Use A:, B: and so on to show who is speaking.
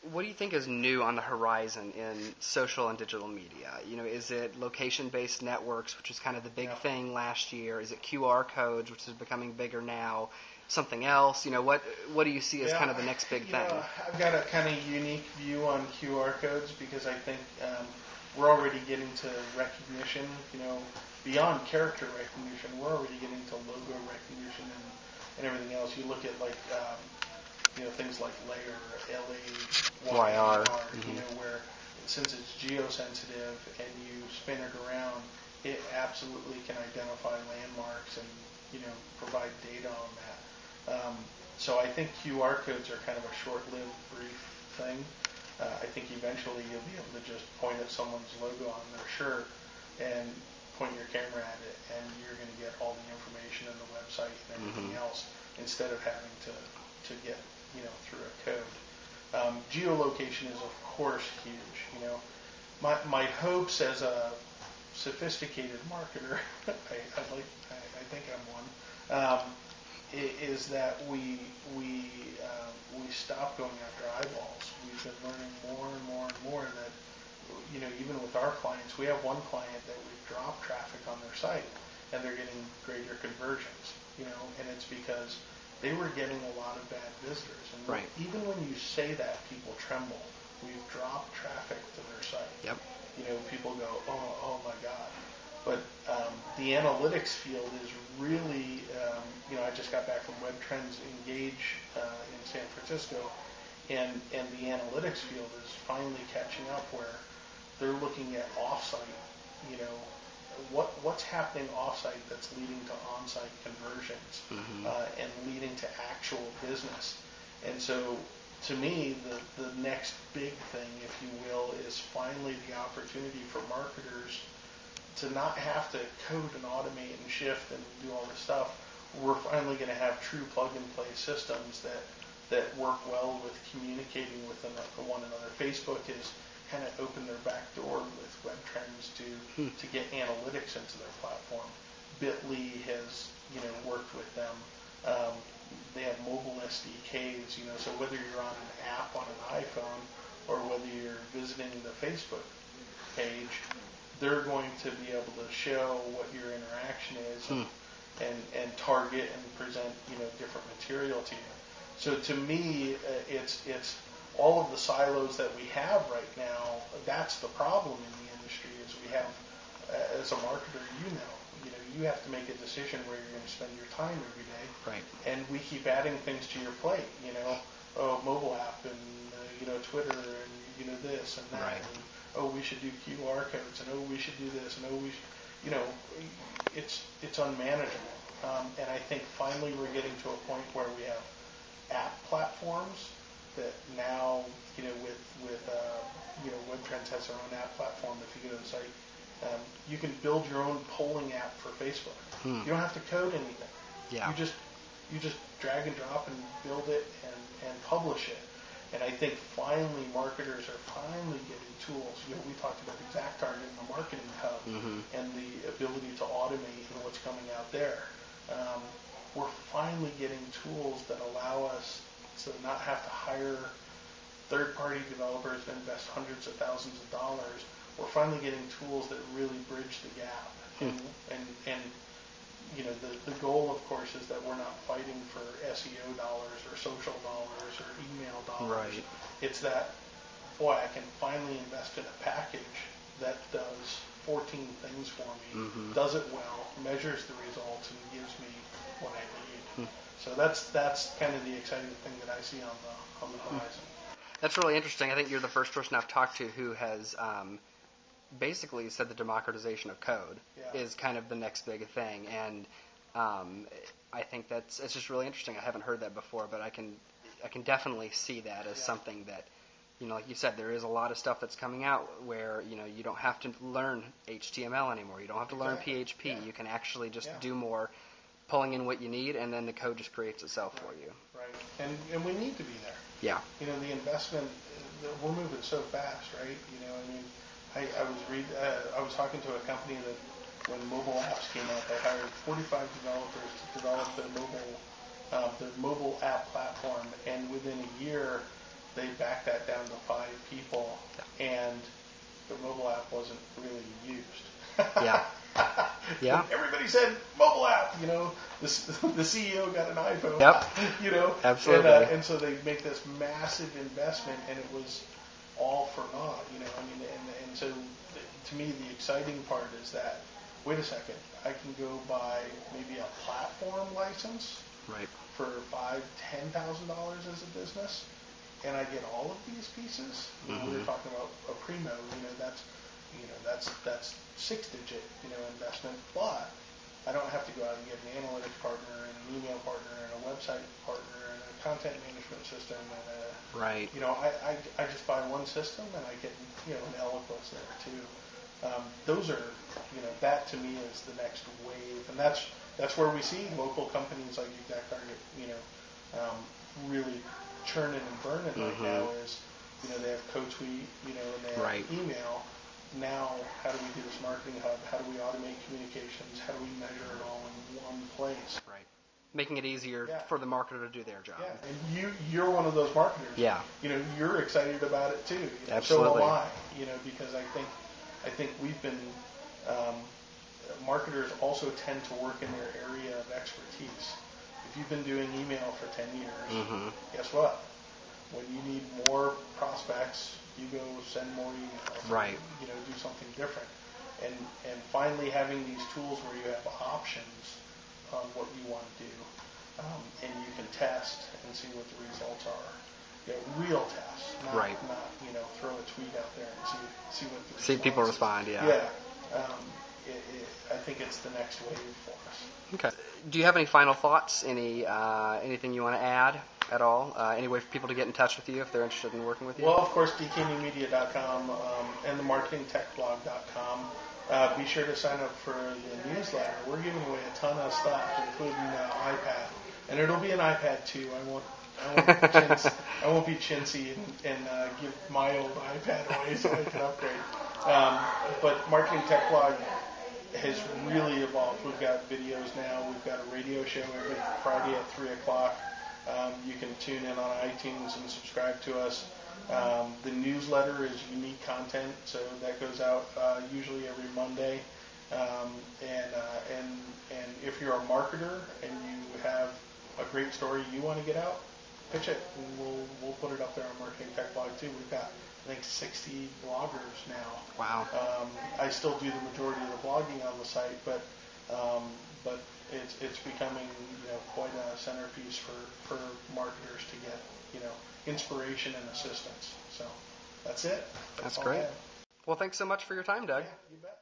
A: what do you think is new on the horizon in social and digital media? Is it location-based networks, which was kind of the big thing last year? Is it QR codes, which is becoming bigger now? Something else? What do you see as kind of the next big thing?
B: I've got a kind of unique view on QR codes because I think we're already getting to recognition, beyond character recognition. We're already getting to logo recognition and everything else. You look at things like layer, LA, YR, where since it's geosensitive and you spin it around, it absolutely can identify landmarks and provide data on that. So I think QR codes are kind of a short-lived, brief thing. I think eventually you'll be able to just point at someone's logo on their shirt and point your camera at it, and you're going to get all the information in the website and everything else instead of having to get through a code. Geolocation is of course huge. My hopes as a sophisticated marketer, I think I'm one, is that we stop going after eyeballs. We've been learning more and more and more that even with our clients, we have one client that we've dropped traffic on their site and they're getting greater conversions. And it's because they were getting a lot of bad visitors. And even when you say that, people tremble. We've dropped traffic to their site.
A: Yep.
B: People go, oh my God. But the analytics field is really, I just got back from Web Trends Engage in San Francisco, and the analytics field is finally catching up where they're looking at offsite, what's happening offsite that's leading to onsite conversions and leading to actual business. And so to me, the next big thing, if you will, is finally the opportunity for marketers to not have to code and automate and shift and do all this stuff. We're finally going to have true plug-and-play systems that work well with communicating with one another. Facebook has kind of opened their back door with Web Trends to get analytics into their platform. Bitly has worked with them. They have mobile SDKs, so whether you're on an app on an iPhone or whether you're visiting the Facebook page, they're going to be able to show what your interaction is and target and present different material to you. So to me, it's all of the silos that we have right now. That's the problem in the industry is we have, as a marketer, you have to make a decision where you're going to spend your time every day.
A: Right. And
B: we keep adding things to your plate. Mobile app and Twitter and this and that.
A: Right.
B: And, we should do QR codes, and we should do this, and we should, it's unmanageable. And I think finally we're getting to a point where we have app platforms that now, with Web Trends has their own app platform. If you go to the site, you can build your own polling app for Facebook. You don't have to code anything.
A: Yeah.
B: You just drag and drop and build it and publish it. And I think finally marketers are finally getting tools. We talked about ExactTarget and the Marketing Hub and the ability to automate and what's coming out there. We're finally getting tools that allow us to not have to hire third-party developers and invest hundreds of thousands of dollars. We're finally getting tools that really bridge the gap. And the goal, of course, is that we're not fighting for SEO dollars or social dollars or email dollars.
A: Right.
B: It's that, I can finally invest in a package that does 14 things for me, does it well, measures the results, and gives me what I need. So that's kind of the exciting thing that I see on the horizon.
A: That's really interesting. I think you're the first person I've talked to who has basically said the democratization of code is kind of the next big thing, and I think it's just really interesting. I haven't heard that before, but I can definitely see that as something that, like you said, there is a lot of stuff that's coming out where you don't have to learn HTML anymore. You don't have to learn PHP. Yeah. You can actually just do more, pulling in what you need, and then the code just creates itself for you.
B: Right, and we need to be there.
A: Yeah.
B: The investment, we're moving so fast, right? I was talking to a company that when mobile apps came out, they hired 45 developers to develop their mobile app platform, and within a year, they backed that down to 5 people, and the mobile app wasn't really used.
A: Yeah. Yeah.
B: Everybody said mobile app. The CEO got an iPhone.
A: Yep. Absolutely.
B: And so they make this massive investment, and it was all for naught. And so to me, the exciting part is that, wait a second, I can go buy maybe a platform license
A: right. for
B: $5,000-$10,000 as a business, and I get all of these pieces.
A: Mm-hmm.
B: We were talking about a Primo. That's 6-digit investment, but I don't have to go out and get an analytics partner and an email partner and a website partner and a content management system and a
A: right.
B: I just buy one system and I get an Eloquence there too. Those are that to me is the next wave, and that's where we see local companies like ExactTarget really churning and burning
A: mm-hmm.
B: right now. Is they have CodeSuite and they have
A: right.
B: email. Now, how do we do this marketing hub? How do we automate communications? How do we measure it all in one place?
A: Right. Making it easier for the marketer to do their job.
B: Yeah, and you're one of those marketers.
A: Yeah.
B: You're excited about it too.
A: Absolutely.
B: So am I. Because I think we've been marketers also tend to work in their area of expertise. If you've been doing email for 10 years,
A: mm-hmm.
B: guess what? When you need more prospects, you go send more emails.
A: Right.
B: Do something different. And finally having these tools where you have options on what you want to do, and you can test and see what the results are. Real tests, not
A: right.
B: not throw a tweet out there and see what the
A: see people respond. Yeah.
B: Yeah. I think it's the next wave for us.
A: Okay. Do you have any final thoughts? Anything you want to add at all? Any way for people to get in touch with you if they're interested in working with you?
B: Well, of course, dknewmedia.com and the marketingtechblog.com. Be sure to sign up for the newsletter. We're giving away a ton of stuff, including iPad, and it'll be an iPad too. I won't be chintzy and give my old iPad away so I can upgrade. But Marketing Tech Blog has really evolved. We've got videos now. We've got a radio show every Friday at 3 o'clock. You can tune in on iTunes and subscribe to us. The newsletter is unique content, so that goes out usually every Monday. And if you're a marketer and you have a great story you want to get out, pitch it. We'll put it up there on Marketing Tech Blog too. We've got, I think, 60 bloggers now.
A: Wow.
B: I still do the majority of the blogging on the site, but it's becoming quite a centerpiece for marketers to get inspiration and assistance. So that's it.
A: That's great. Well, thanks so much for your time, Doug.
B: Yeah, you bet.